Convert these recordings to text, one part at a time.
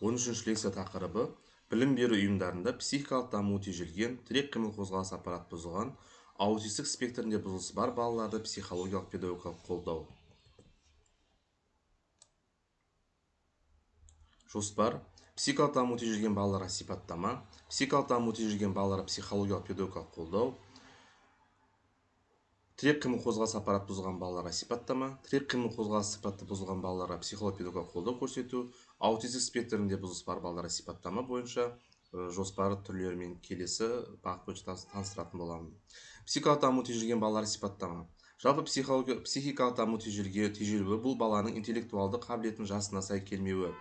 13 лекция тақырыбы білім беру ұйымдарында психикалық дамуы тежелген, тірек қимыл қозғалыс аппарат бұзылған, аутистік спектрінде бұзылысы бар балаларды психологиялық педагогикалық қолдау. Жоспар: психикалық дамуы тежелген балаларға сипаттама, психикалық дамуы тежелген балаларға психологиялық педагогикалық қолдау, тірек қимыл қозғалыс аппарат бұзылған балаларға сипаттама, тірек қимыл қозғалыс сипатты бұзылған балаларға психологиялық педагогикалық қолдау көрсету, аутистік спектрінде бұзылыс бар балаларға сипаттама бойынша жоспары түрлерімен келесі бағыт бойынша таныстыратын боламын. Психикалық даму тежелген балаларға сипаттама. Жалпы психикалық даму тежелуі бұл баланың интеллектуалды қабілетінің жасына сай келмеуі.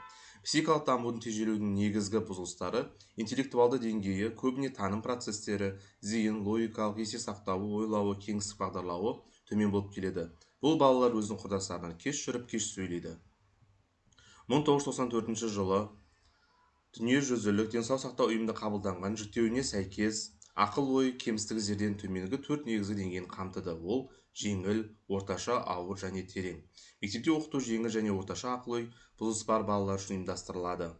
Психикалық дамудың тежелуінің негізгі бұзылыстары интеллектуалды деңгейі, көбіне таным процестері, зейін, логикалық, есте сақтауы, ойлауы, кеңістік бағдарлауы төмен болып келеді. Бұл балалар өзінің құрдастарынан кеш жүріп, кеш сөйлейді. 1994 жылы дүниежүзілік денсаулық сақтау ұйымында қабылданған жіктеуіне сәйкес ақыл-ой кемістігі зерден төменгі 4 негізгі деңгейін қамтыды. Ол жеңіл, орташа, ауыр және терең. Мектепте оқыту жеңіл және орташа ақыл-ой бұзылысы бар балалар үшін ұйымдастырылады.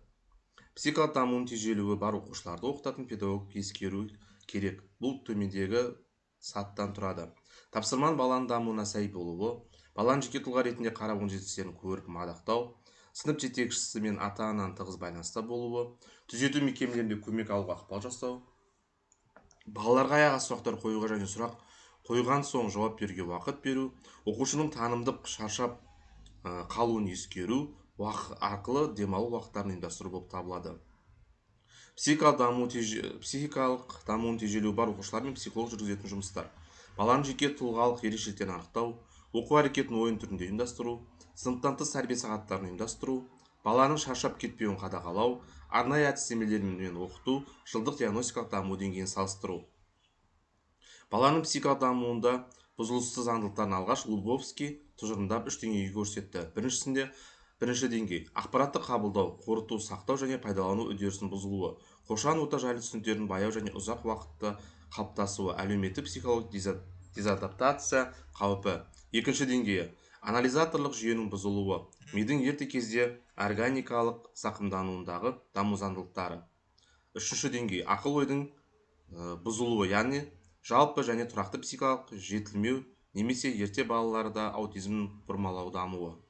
Психикалық дамуының тежелуі бар оқушыларды оқытатын педагог ескеру керек. Бұл төмендегі саттан тұрады. Тапсырманың баланың дамуына сай болуы, баланың жеке тұлға ретінде қарап оң жетістіктерін көріп мадақтау, сынып жетекшісі мен ата-ананың тығыз байланыста болуы, түзету мекемелерінде көмек алуға ықпал жасау, балаларға аяқ сұрақтар қоюға және сұрақ қойған соң жауап беруге уақыт беру, оқушының танымдық шаршап қалуын ескеру арқылы демалу уақыттарын ұйымдастыру болып табылады. Психикалық дамуының тежелуі бар оқушылар мен психолог жүргізетін жұмыстар. Баланың жеке тұлғалық ерекшеліктерін анықтау, оқу әрекетін ойын түрінде ұйымдастыру, сыныптан тыс тәрбие сағаттарын ұйымдастыру, баланың шаршап кетпеуін қадағалау, арнайы әдістемелермен оқыту, жылдық диагностикалық даму деңгейін салыстыру. Баланың психикалық дамуында бұзылысты заңдылықтарын алғаш Лубовский тұжырымдап 3 деңгейге көрсетті. Бірінші деңгей: ақпаратты қабылдау, қорыту, сақтау және пайдалану үдерісінің бұзылуы, қоршаған орта жайлы түсініктердің баяу және ұзақ уақытта қалыптасуы, әлеуметтік психологиялық дезадаптация қаупі. Екінші деңгейі: анализаторлық жүйенің бұзылуы, мидың ерте кезде органикалық зақымдануындағы даму заңдылықтары. Үшінші деңгей: ақыл-ойдың бұзылуы, яғни жалпы және тұрақты психикалық жетілмеу немесе ерте балаларда аутизмнің бұрмалау дамуы.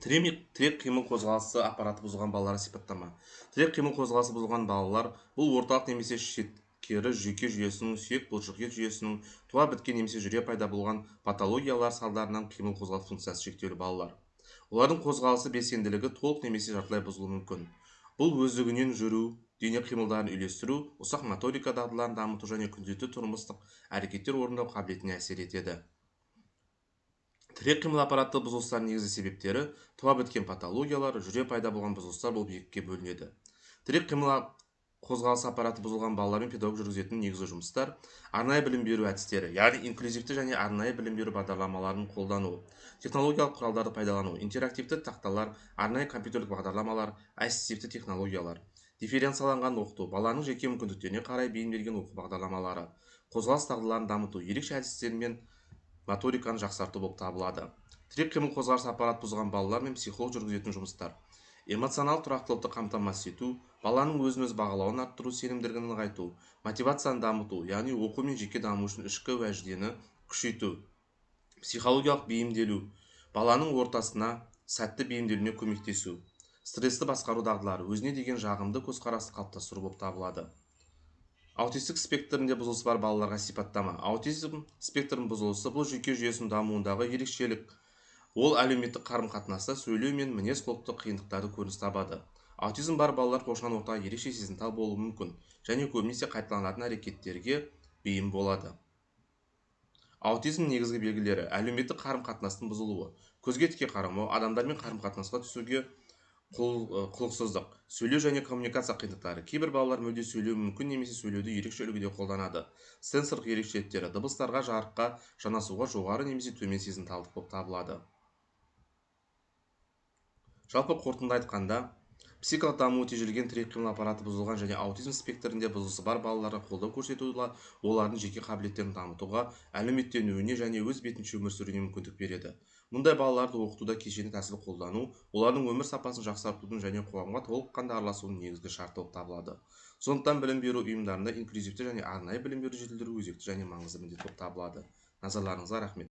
Тірек қимыл қозғалысы аппараты бұзылған балаларға сипаттама. Тірек қимыл қозғалысы бұзылған балалар бұл орталық немесе шеткері жүйке жүйесінің, сүйек бұлшықет жүйесінің туа біткен немесе жүре пайда болған патологиялар салдарынан қимыл қозғалыс функциясы шектеулі балалар. Олардың қозғалысы белсенділігі толық немесе жартылай бұзылуы мүмкін. Бұл өздігінен жүру, дене қимылдарын үйлестіру, ұсақ моторика дағдыларын дамыту және күнделікті тұрмыстық әрекеттер орындау қабілетіне әсер етеді. Тірек қимыл аппараты бұзылыстарының негізгі себептері туа біткен патологиялар, жүре пайда болған бұзылыстар болып екіге бөлінеді. Тірек қимыл қозғалыс аппараты бұзылған балалармен педагог жүргізетін негізгі жұмыстар: арнайы білім беру әдістері, яғни инклюзивті және арнайы білім беру бағдарламаларын қолдану, технологиялық құралдарды пайдалану, интерактивті тақталар, арнайы компьютерлік бағдарламалар, ассистивті технологиялар, дифференцияланған оқыту, баланың жеке мүмкіндіктеріне қарай бейімделген оқу бағдарламалары, қозғалыс дағдыларын дамыту, ерекше әдістермен моториканы жақсарту болып табылады. Тірек қимыл қозғалыс аппарат бұзылған балалар мен психолог жүргізетін жұмыстар: эмоционалдық тұрақтылықты қамтамасыз ету, баланың өзін-өзі бағалауын арттыру, сенімділігін нығайту, мотивацияны дамыту, яғни оқу мен жеке даму үшін ішкі уәждені күшейту, психологиялық бейімделу, баланың ортасына сәтті бейімделуіне көмектесу, стрессті басқару дағдылары, өзіне деген жағымды көзқарасты қалыптастыру болып табылады. Аутистік спектрінде бұзылысы бар балаларға сипаттама. Аутизм спектрінің бұзылысы бұл жүйке жүйесінің дамуындағы ерекшелік. Ол әлеуметтік қарым-қатынаста сөйлеу мен мінез-құлықтық қиындықтарды көрініс табады. Аутизм бар балалар қоршаған ортаға ерекше сезімтал болуы мүмкін және көбінесе қайталанатын әрекеттерге бейім болады. Аутизм негізгі белгілері: әлеуметтік қарым-қатынастың бұзылуы, көзге тіке қарамау, адамдармен қарым-қатынасқа түсуге құлықсыздық, сөйлеу және коммуникация қиындықтары. Кейбір балалар мүлде сөйлеуі мүмкін немесе сөйлеуді ерекше үлгіде қолданады. Сенсорлық ерекшеліктері: дыбыстарға, жарыққа жанасуға жоғары немесе төмен сезімталдық болып табылады. Жалпы қорытынды айтқанда, психикалық дамуы тежелген, тірек қимыл аппараты бұзылған және аутизм спектрінде бұзылысы бар балаларға қолдау көрсету олардың жеке қабілеттерін дамытуға, әлеуметтенуіне және өз бетінше өмір сүруіне мүмкіндік береді. Мұндай балаларды оқытуда кешенді тәсіл қолдану олардың өмір сапасын жақсартудың және қоғамға толыққанды араласуының негізгі шарты болып табылады. Сондықтан білім беру ұйымдарында инклюзивті және арнайы білім беру жетілдіру өзекті және маңызды міндет болып табылады. Назарларыңызға рахмет.